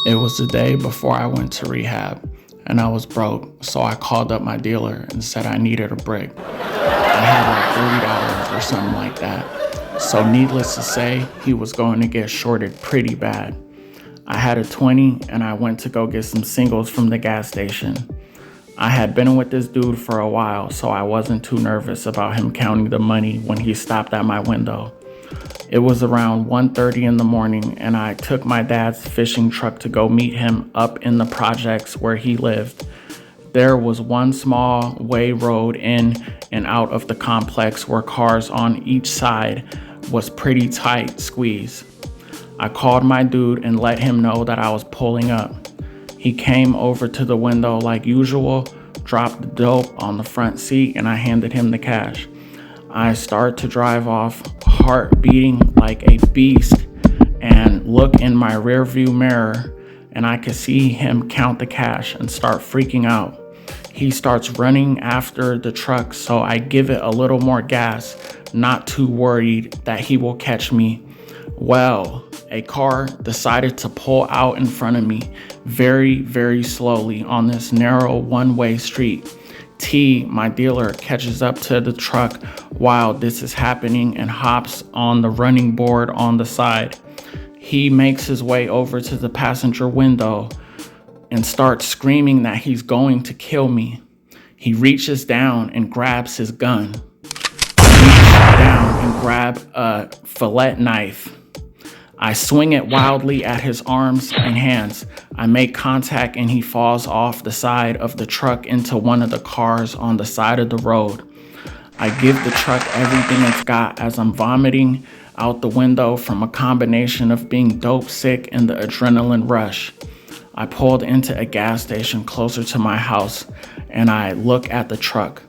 It was the day before I went to rehab, and I was broke, so I called up my dealer and said I needed a brick. I had like $30 or something like that. So needless to say, he was going to get shorted pretty bad. I had a 20 and I went to go get some singles from the gas station. I had been with this dude for a while, so I wasn't too nervous about him counting the money when he stopped at my window. It was around 1:30 in the morning, and I took my dad's fishing truck to go meet him up in the projects where he lived. There was one small way road in and out of the complex where cars on each side was pretty tight squeeze. I called my dude and let him know that I was pulling up. He came over to the window like usual, dropped the dope on the front seat, and I handed him the cash. I start to drive off, heart beating like a beast, and look in my rearview mirror, and I could see him count the cash and start freaking out. He starts running after the truck, so I give it a little more gas, not too worried that he will catch me. Well, a car decided to pull out in front of me very, very slowly on this narrow one-way street. T, my dealer, catches up to the truck while this is happening and hops on the running board on the side. He makes his way over to the passenger window and starts screaming that he's going to kill me. He reaches down and grabs his gun. I reach down and grab a fillet knife. I swing it wildly at his arms and hands. I make contact and he falls off the side of the truck into one of the cars on the side of the road. I give the truck everything it's got as I'm vomiting out the window from a combination of being dope sick and the adrenaline rush. I pulled into a gas station closer to my house and I look at the truck.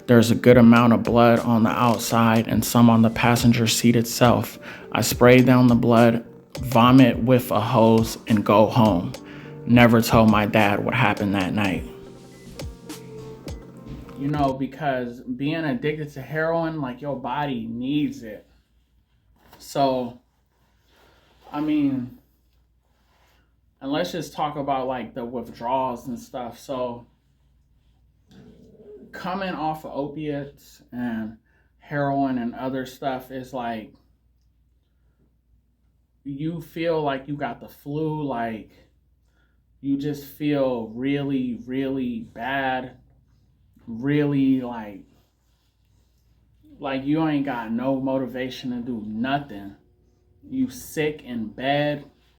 There's a good amount of blood on the outside and some on the passenger seat itself. I spray down the blood, vomit with a hose, and go home. Never told my dad what happened that night. You know, because being addicted to heroin, like your body needs it. So, I mean, and let's just talk about like the withdrawals and stuff. So, coming off of opiates and heroin and other stuff is like you feel like you got the flu, like you just feel really, really bad, really like you ain't got no motivation to do nothing. You sick in bed,